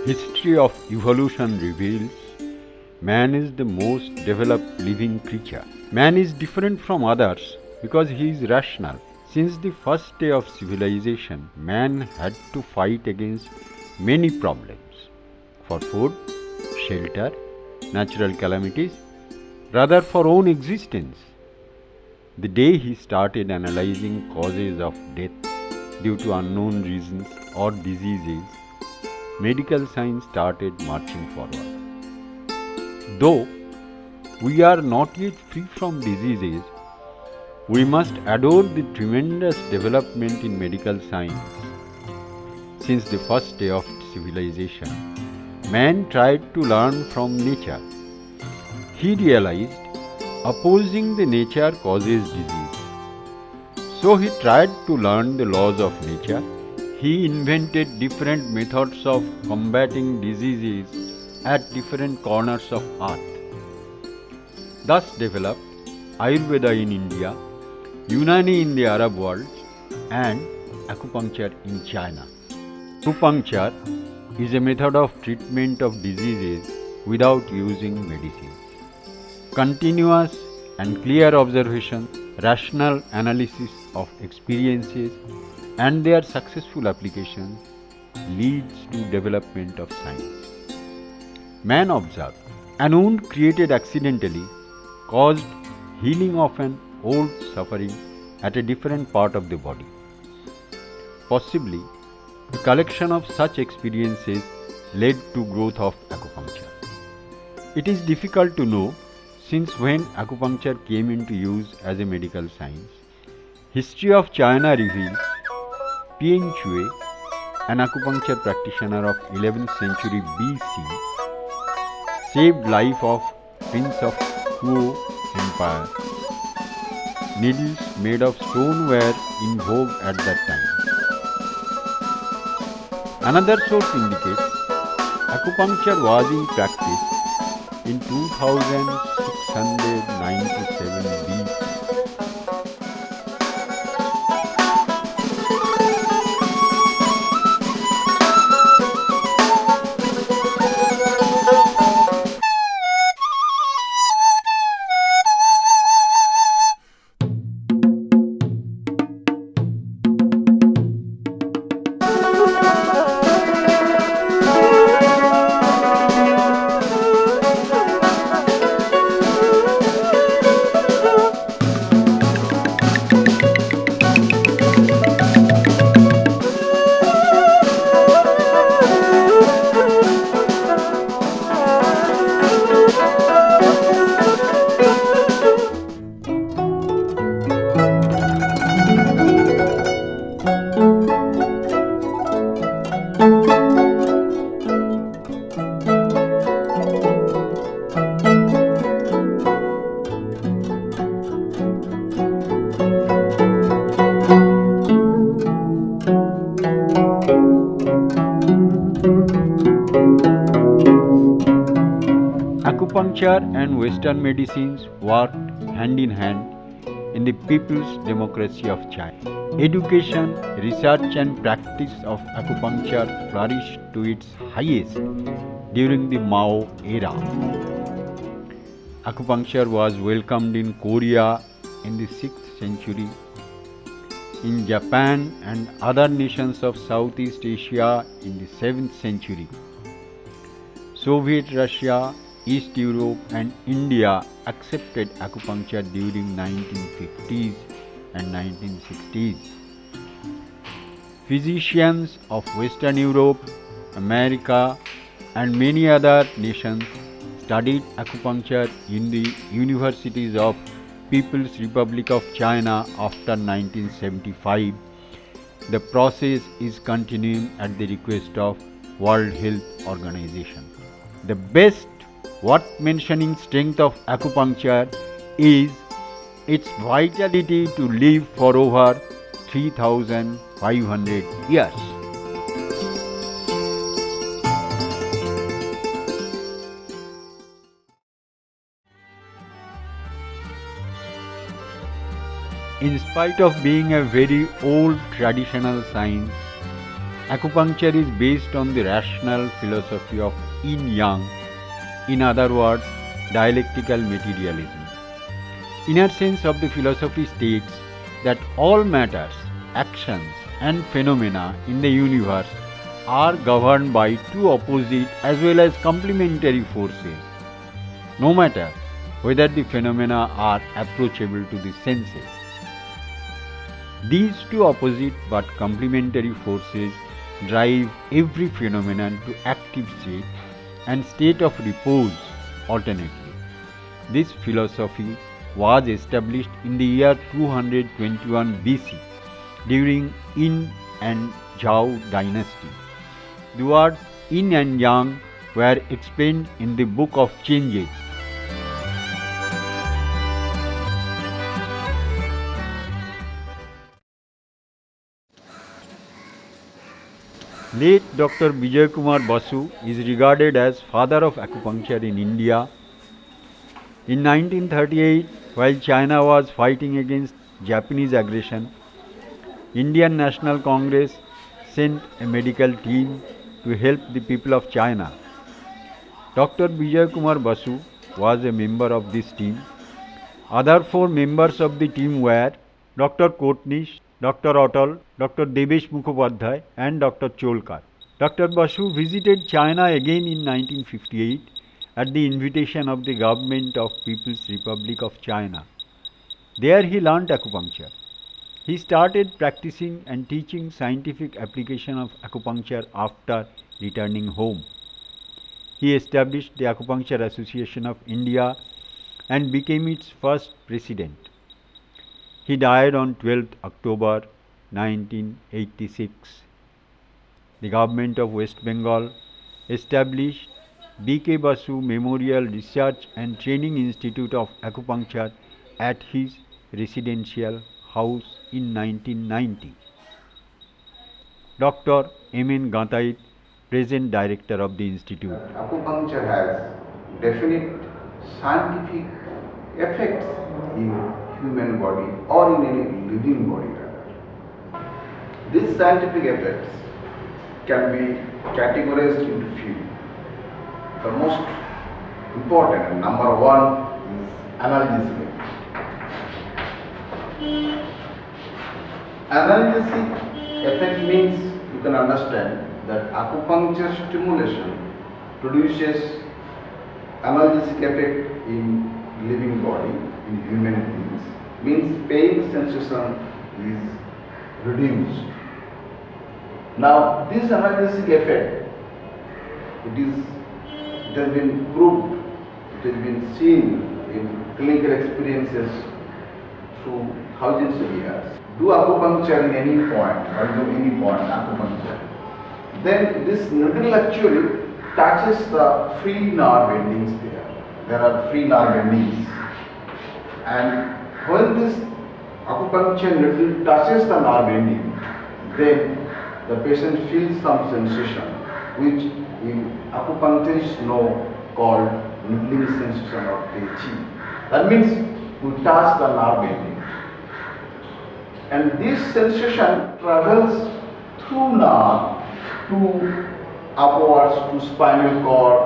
History of evolution reveals man is the most developed living creature. Man is different from others because he is rational. Since the first day of civilization, man had to fight against many problems for food, shelter, natural calamities, rather for own existence. The day he started analyzing causes of death due to unknown reasons or diseases, medical science started marching forward. Though we are not yet free from diseases, we must adore the tremendous development in medical science. Since the first day of civilization, man tried to learn from nature. He realized opposing the nature causes disease. So he tried to learn the laws of nature. He invented different methods of combating diseases at different corners of earth. Thus developed Ayurveda in India, Unani in the Arab world, and acupuncture in China. Acupuncture is a method of treatment of diseases without using medicines. Continuous and clear observation, rational analysis of experiences, and their successful application leads to development of science. Man observed, an wound created accidentally caused healing of an old suffering at a different part of the body. Possibly, a collection of such experiences led to growth of acupuncture. It is difficult to know since when acupuncture came into use as a medical science. History of China reveals Pian Chui, an acupuncture practitioner of 11th century BC, saved life of Prince of Kuo Empire. Needles made of stone were in vogue at that time. Another source indicates acupuncture was in practice in 2697 BC. Acupuncture and Western medicines worked hand in hand in the People's Democracy of China. Education, research and practice of acupuncture flourished to its highest during the Mao era. Acupuncture was welcomed in Korea in the 6th century, in Japan and other nations of Southeast Asia in the 7th century. Soviet Russia, East Europe and India accepted acupuncture during 1950s and 1960s. Physicians of Western Europe, America and many other nations studied acupuncture in the universities of People's Republic of China after 1975. The process is continuing at the request of World Health Organization. The best worth mentioning strength of acupuncture is its vitality to live for over 3,500 years. In spite of being a very old traditional science, Acupuncture is based on the rational philosophy of yin-yang, in other words, dialectical materialism. Inner sense of the philosophy states that all matters, actions and phenomena in the universe are governed by two opposite as well as complementary forces, no matter whether the phenomena are approachable to the senses. These two opposite but complementary forces drive every phenomenon to active state and state of repose alternately. This philosophy was established in the year 221 BC during Yin and Zhao dynasty. The words yin and yang were explained in the Book of Changes. Late Dr. Bijoy Kumar Basu is regarded as father of acupuncture in India. In 1938, while China was fighting against Japanese aggression, Indian National Congress sent a medical team to help the people of China. Dr. Bijoy Kumar Basu was a member of this team. Other four members of the team were Dr. Kotnis, Dr. Atal, Dr. Debashis Bakshi and Dr. Cholkar. Dr. Basu visited China again in 1958 at the invitation of the government of People's Republic of China. There he learnt acupuncture. He started practicing and teaching scientific application of acupuncture after returning home. He established the Acupuncture Association of India and became its first president. He died on 12th October 1986. The government of West Bengal established B.K. Basu Memorial Research and Training Institute of Acupuncture at his residential house in 1990. Dr. M.N. Gantait, present director of the institute. Acupuncture has definite scientific effects in human body or in any living body rather. These scientific effects can be categorized into few. The most important and number one is analgesic. Analgesic effect means you can understand that acupuncture stimulation produces analgesic effect in living body, in human beings, means pain sensation is reduced. Now this analgesic effect, it has been proved, it has been seen in clinical experiences through thousands of years. Do acupuncture in any point or do any point acupuncture, then this needle actually touches the free nerve endings there. There are free nerve endings, and when this acupuncture needle touches the nerve ending, then the patient feels some sensation which in acupuncturists know called needling sensation of Tai Chi. That means we touch the nerve ending. And this sensation travels through nerve to upwards to spinal cord,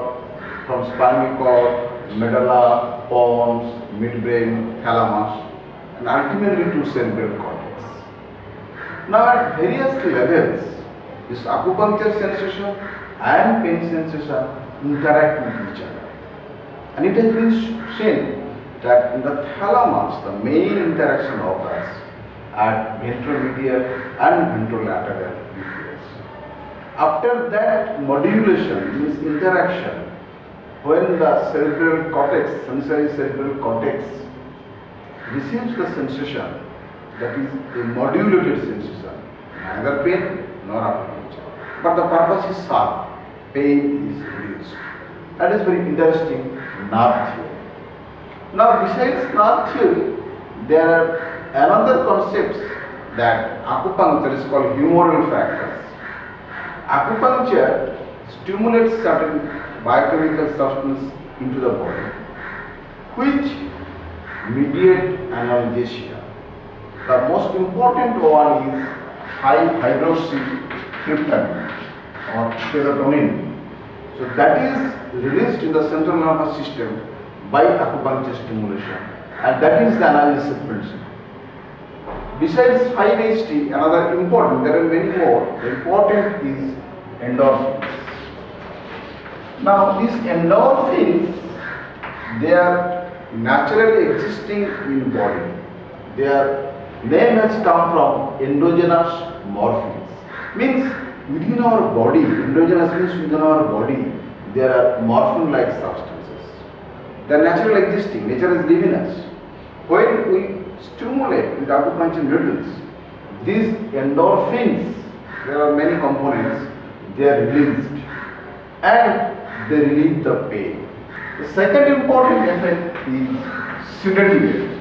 from spinal cord, medulla, pons, midbrain, thalamus, and ultimately to cerebral cortex. Now at various levels, this acupuncture sensation and pain sensation interact with each other. And it has been seen that in the thalamus, the main interaction occurs at ventromedial and ventrolateral nucleus. After that modulation, means interaction, when the cerebral cortex, sensory cerebral cortex, receives the sensation, that is a modulated sensation, neither pain nor acupuncture. But the purpose is solved, pain is reduced. That is very interesting nerve theory. Now besides nerve theory, there are another concepts that acupuncture is called humoral factors. Acupuncture stimulates certain biochemical substance into the body which mediate analgesia. The most important one is high hydroxytryptamine. or serotonin. So that is released in the central nervous system by acupuncture stimulation, and that is the analgesic principle. Besides 5-HT, another important, there are many more, the important is endorphins. Now these endorphins, they are naturally existing in body. Their name has come from endogenous morphines. Means within our body, endogenous means within our body, there are morphine-like substances. They are naturally existing, nature is living us. When we stimulate with acupuncture needles, these endorphins, there are many components, they are released and they relieve the pain. The second important effect is sedative effect.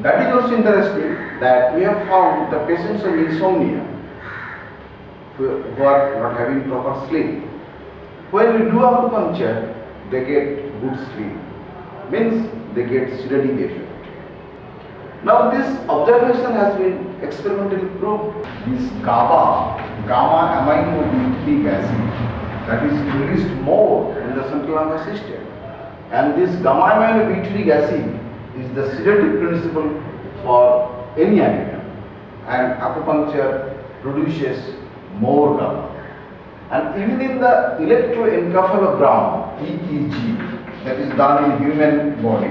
That is also interesting that we have found the patients of insomnia who are not having proper sleep. When we do acupuncture, they get good sleep. Means they get sedative effect. Now this observation has been experimentally proved. This gamma aminobutyric acid, that is released more in the central nervous system, and this gamma aminobutyric acid is the sedative principle for any anemia, and acupuncture produces more gamma. And even in the electroencephalogram (EEG) that is done in human body,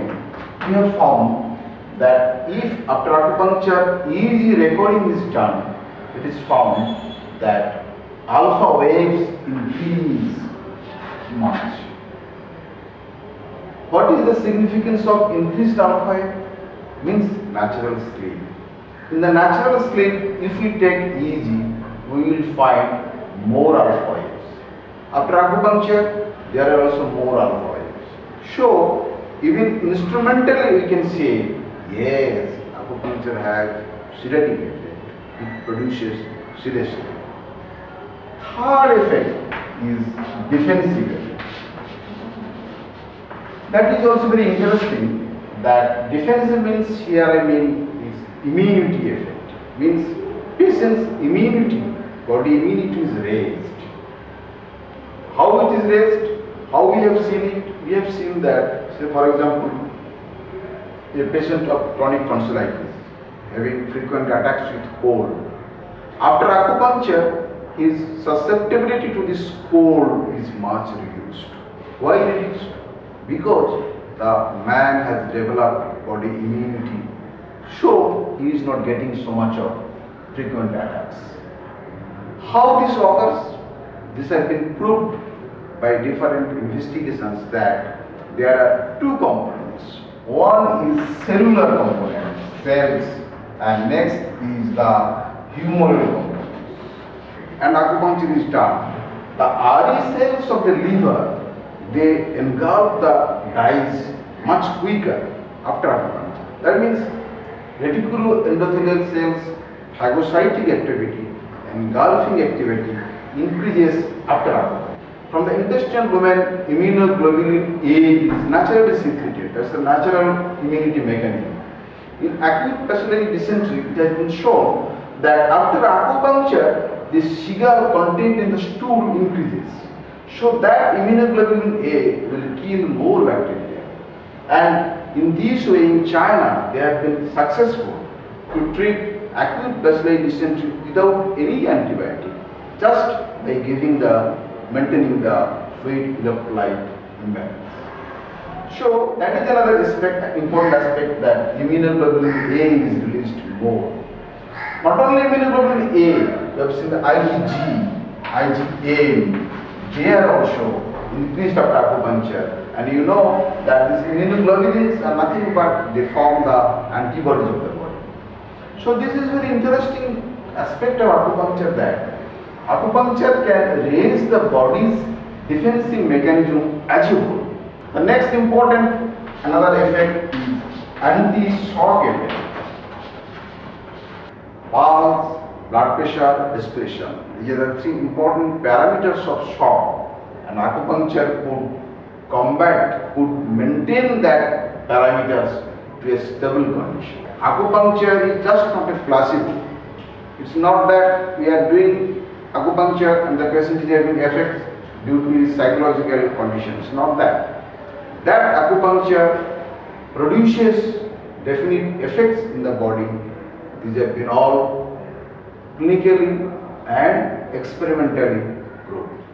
we have found that if after acupuncture EEG recording is done, it is found that alpha waves increase much. What is the significance of increased alpha wave? Means natural sleep. In the natural sleep, if we take EEG, we will find more alpha waves. After acupuncture, there are also more alpha waves. So, even instrumentally we can say, yes, acupuncture has sedative effect. It produces sedation. Third effect is defensive effect. That is also very interesting. That defensive means here is immunity effect. Means patient's immunity, body immunity is raised. How it is raised? How we have seen it? We have seen that, say for example, a patient of chronic tonsillitis having frequent attacks with cold. After acupuncture, his susceptibility to this cold is much reduced. Why reduced? Because the man has developed body immunity, so he is not getting so much of frequent attacks. How this occurs? This has been proved by different investigations that there are two components. One is cellular component, cells, and next is the humoral component. And acupuncture is done. The RE cells of the liver, they engulf the dyes much quicker after acupuncture. That means reticuloendothelial cells, phagocytic activity, engulfing activity increases after acupuncture. From the intestinal domain, immunoglobulin A is naturally secreted. That's a natural immunity mechanism. In acute bacillary dysentery, it has been shown that after acupuncture, the sugar content in the stool increases. So that immunoglobulin A will kill more bacteria. And in this way, in China, they have been successful to treat acute bacillary dysentery without any antibiotic, just by maintaining the fluid electrolyte imbalance. So that is another important aspect, that immunoglobulin A is released more. Not only immunoglobulin A, we have seen the IgG, IgA, they are also increased after acupuncture. And you know that these immunoglobulins are nothing but they form the antibodies of the body. So this is very interesting aspect of acupuncture, that acupuncture can raise the body's defensive mechanism as a whole. The next important another effect is anti-shock effect. Pulse, blood pressure, respiration. These are the three important parameters of shock, and acupuncture could maintain that parameters to a stable condition. Acupuncture is just not a placebo. It's not that we are doing acupuncture and the patient is having effects due to his psychological conditions. Not that. That acupuncture produces definite effects in the body. These have been all clinically and experimentally proved.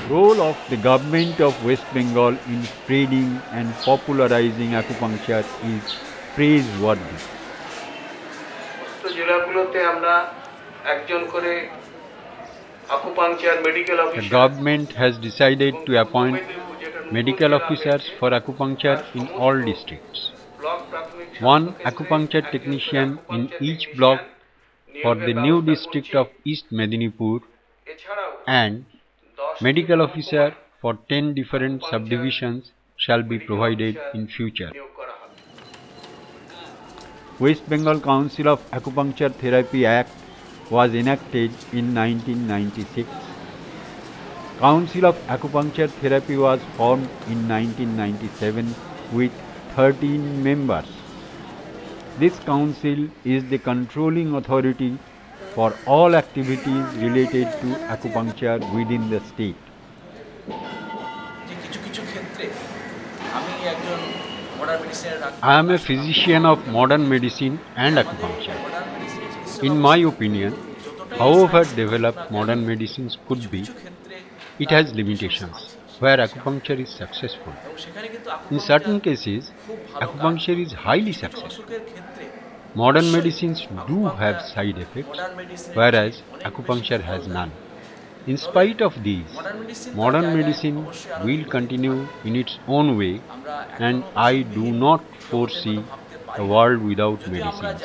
Role of the government of West Bengal in spreading and popularizing acupuncture is praiseworthy. The government has decided to appoint medical officers for acupuncture in all districts. One acupuncture technician in each block for the new district of East Medinipur and medical officer for 10 different subdivisions shall be provided in future. West Bengal Council of Acupuncture Therapy Act was enacted in 1996. Council of Acupuncture Therapy was formed in 1997 with 13 members. This council is the controlling authority for all activities related to acupuncture within the state. I am a physician of modern medicine and acupuncture. In my opinion, however developed modern medicines could be, it has limitations where acupuncture is successful. In certain cases, acupuncture is highly successful. Modern medicines do have side effects, whereas acupuncture has none. In spite of these, modern medicine will continue in its own way, and I do not foresee a world without medicines.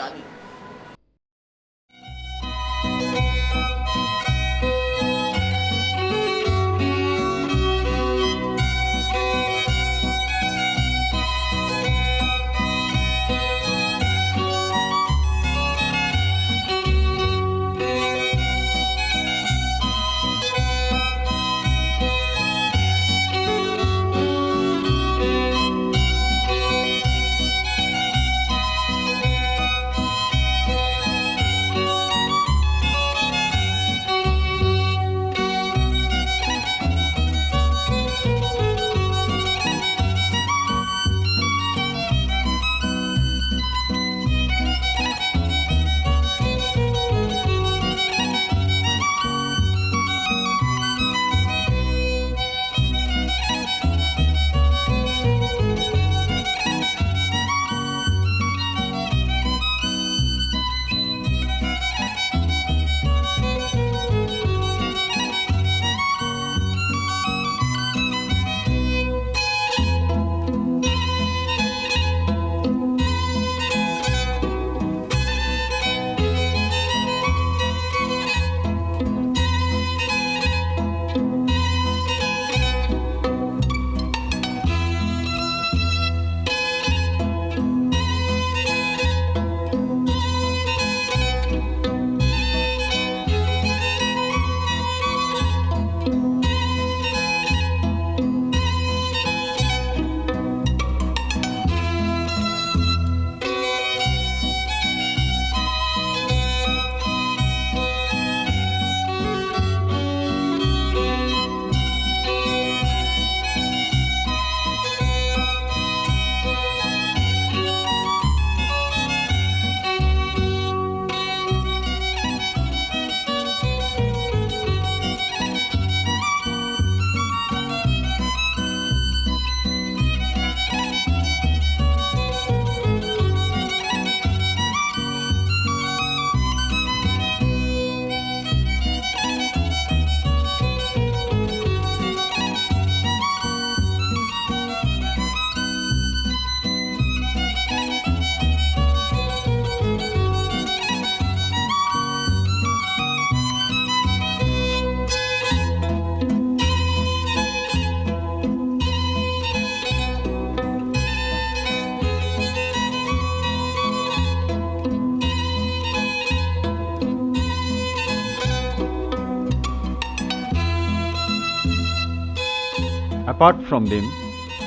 Apart from them,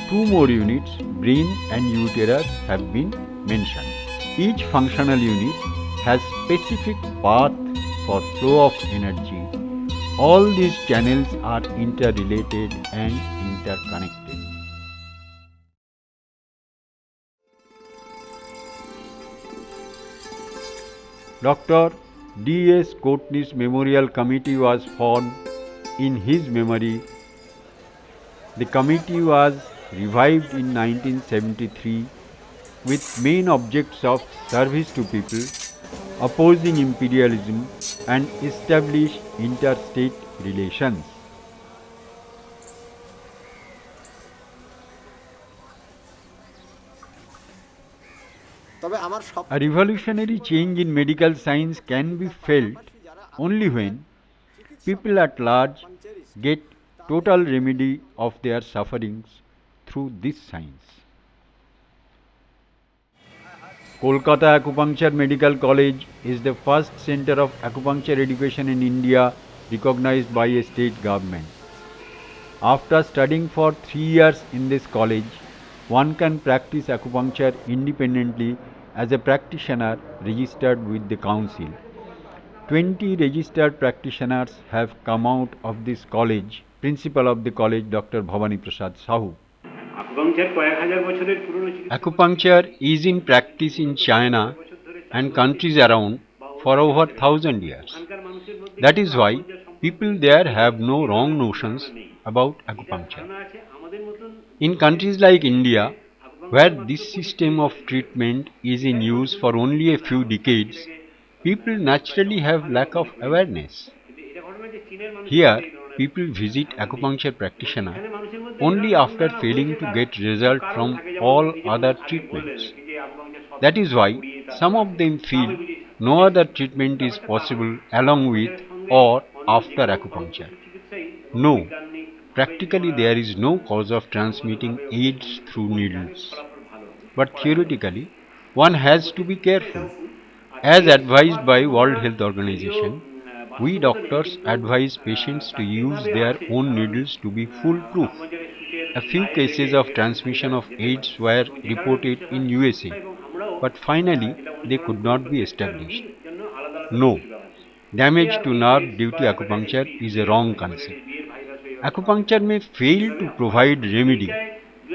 two more units, brain and uterus, have been mentioned. Each functional unit has specific path for flow of energy. All these channels are interrelated and interconnected. Dr. D.S. Courtney's Memorial Committee was formed in his memory. The committee was revived in 1973 with main objects of service to people, opposing imperialism and establish interstate relations. A revolutionary change in medical science can be felt only when people at large get total remedy of their sufferings through this science. Kolkata Acupuncture Medical College is the first center of acupuncture education in India recognized by a state government. After studying for 3 years in this college, one can practice acupuncture independently as a practitioner registered with the council. 20 registered practitioners have come out of this college. Principal of the college, Dr. Bhabani Prasad Sahoo. Acupuncture is in practice in China and countries around for over 1000 years. That is why people there have no wrong notions about acupuncture. In countries like India, where this system of treatment is in use for only a few decades, people naturally have lack of awareness. Here, people visit acupuncture practitioner only after failing to get result from all other treatments. That is why some of them feel no other treatment is possible along with or after acupuncture. No, practically there is no cause of transmitting AIDS through needles. But theoretically, one has to be careful. As advised by World Health Organization, we doctors advise patients to use their own needles to be foolproof. A few cases of transmission of AIDS were reported in USA, but finally they could not be established. No, damage to nerve due to acupuncture is a wrong concept. Acupuncture may fail to provide remedy,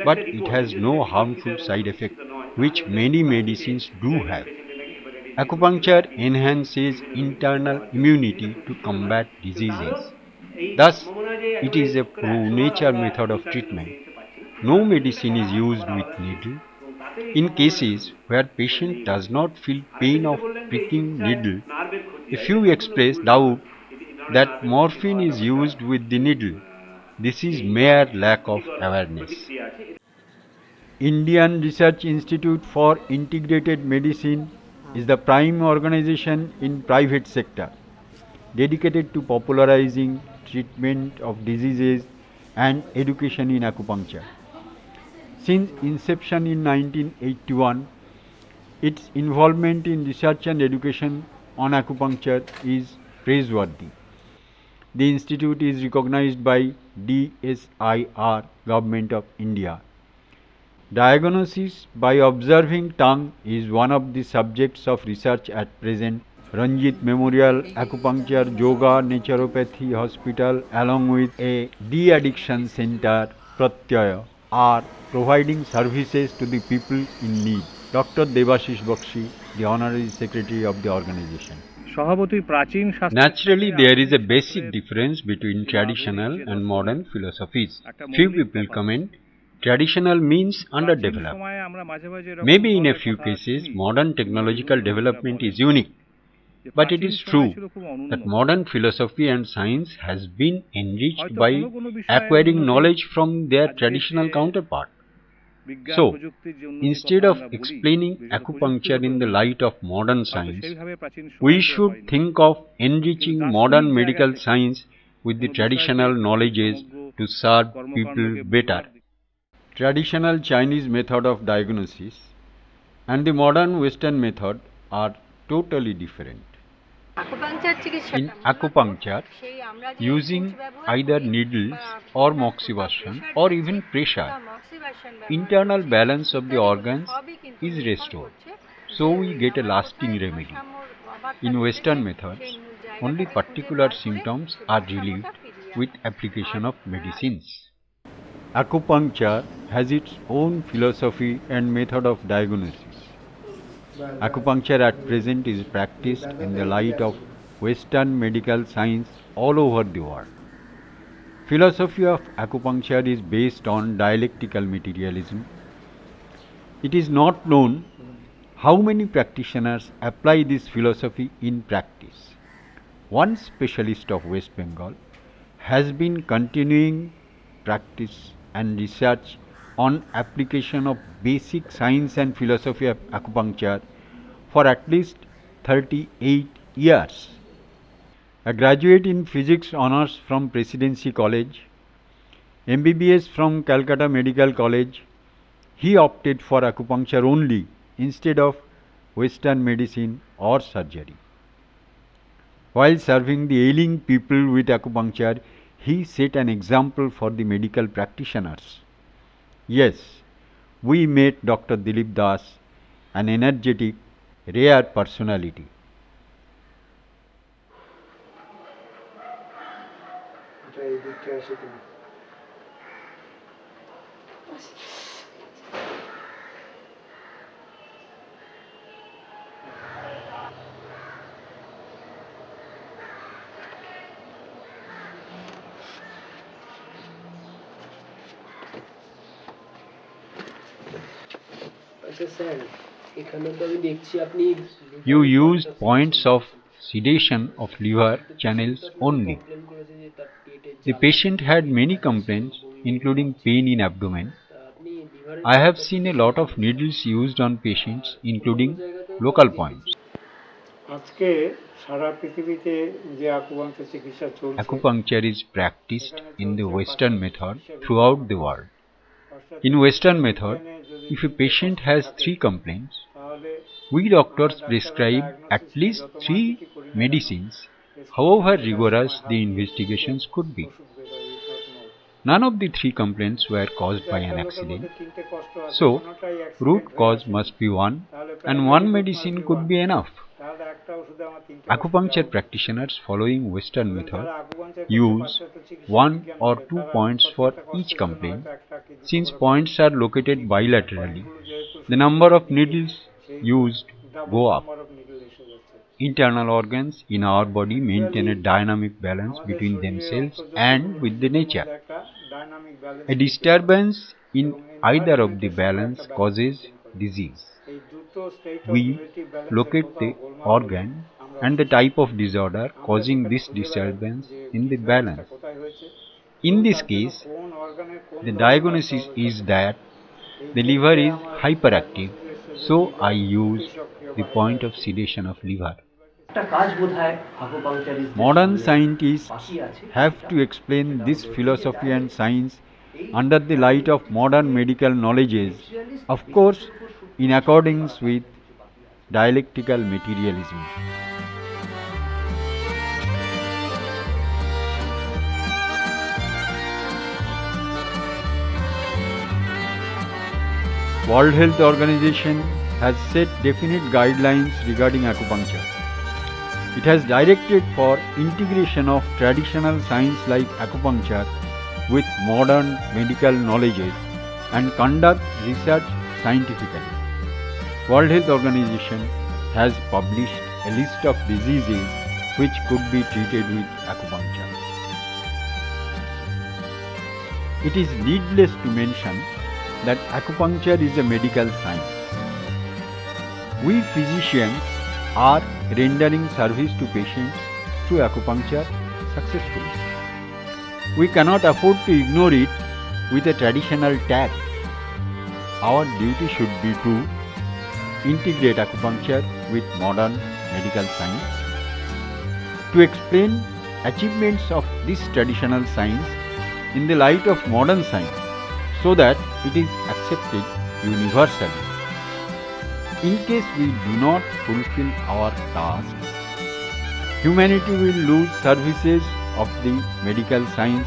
but it has no harmful side effect which many medicines do have. Acupuncture enhances internal immunity to combat diseases. Thus, it is a pro-nature method of treatment. No medicine is used with needle. In cases where patient does not feel pain of pricking needle, a few express doubt that morphine is used with the needle. This is mere lack of awareness. Indian Research Institute for Integrated Medicine is the prime organization in private sector dedicated to popularizing treatment of diseases and education in acupuncture. Since inception in 1981, its involvement in research and education on acupuncture is praiseworthy. The institute is recognized by DSIR, Government of India. Diagnosis by observing tongue is one of the subjects of research at present. Ranjit Memorial Acupuncture Yoga Naturopathy Hospital along with a de-addiction center, Pratyaya, are providing services to the people in need. Dr. Debashis Bakshi, the Honorary Secretary of the organization. Naturally, there is a basic difference between traditional and modern philosophies. Few people comment traditional means underdeveloped. Maybe in a few cases, modern technological development is unique. But it is true that modern philosophy and science has been enriched by acquiring knowledge from their traditional counterpart. So, instead of explaining acupuncture in the light of modern science, we should think of enriching modern medical science with the traditional knowledges to serve people better. Traditional Chinese method of diagnosis and the modern Western method are totally different. In acupuncture, using either needles or moxibustion or even pressure, internal balance of the organs is restored. So we get a lasting remedy. In Western methods, only particular symptoms are relieved with application of medicines. Acupuncture has its own philosophy and method of diagnosis. Acupuncture at present is practiced in the light of Western medical science all over the world. Philosophy of acupuncture is based on dialectical materialism. It is not known how many practitioners apply this philosophy in practice. One specialist of West Bengal has been continuing practice and research on application of basic science and philosophy of acupuncture for at least 38 years. A graduate in physics honors from Presidency College, MBBS from Calcutta Medical College, he opted for acupuncture only instead of Western medicine or surgery. While serving the ailing people with acupuncture, he set an example for the medical practitioners. Yes, we met Dr. Dilip Das, an energetic, rare personality. You used points of sedation of liver channels only. The patient had many complaints, including pain in abdomen. I have seen a lot of needles used on patients, including local points. Acupuncture is practiced in the Western method throughout the world. In Western method, if a patient has 3 complaints, we doctors prescribe at least 3 medicines, however rigorous the investigations could be. None of the 3 complaints were caused by an accident. So, root cause must be one, and one medicine could be enough. Acupuncture practitioners following Western method use 1 or 2 points for each complaint. Since points are located bilaterally, the number of needles used go up. Internal organs in our body maintain a dynamic balance between themselves and with the nature. A disturbance in either of the balance causes disease. We locate the organ and the type of disorder causing this disturbance in the balance. In this case, the diagnosis is that the liver is hyperactive, so I use the point of sedation of liver. Modern scientists have to explain this philosophy and science under the light of modern medical knowledges, of course, in accordance with dialectical materialism. World Health Organization has set definite guidelines regarding acupuncture. It has directed for integration of traditional science like acupuncture with modern medical knowledges and conduct research scientifically. World Health Organization has published a list of diseases which could be treated with acupuncture. It is needless to mention that acupuncture is a medical science. We physicians are rendering service to patients through acupuncture successfully. We cannot afford to ignore it with a traditional tag. Our duty should be to integrate acupuncture with modern medical science, to explain achievements of this traditional science in the light of modern science, so that it is accepted universally. In case we do not fulfill our tasks, humanity will lose services of the medical science,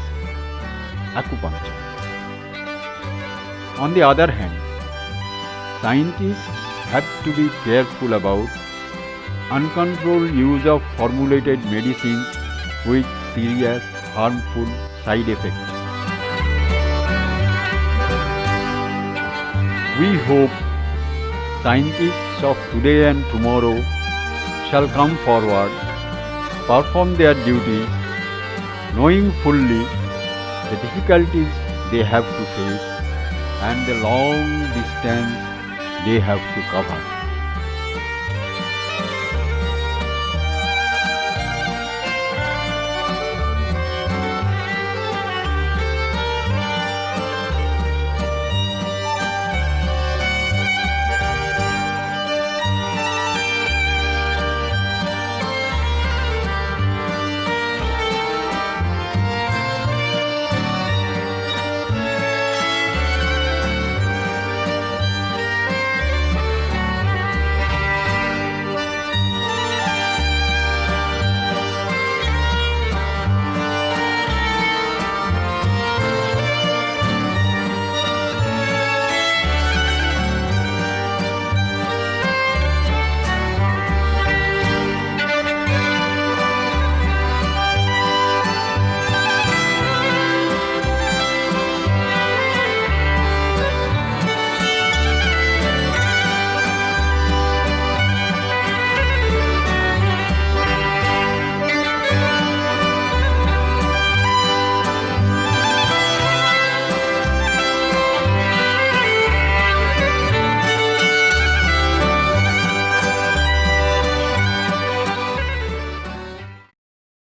acupuncture. On the other hand, scientists have to be careful about uncontrolled use of formulated medicines with serious harmful side effects. We hope scientists of today and tomorrow shall come forward, perform their duties, knowing fully the difficulties they have to face and the long distance they have to cover.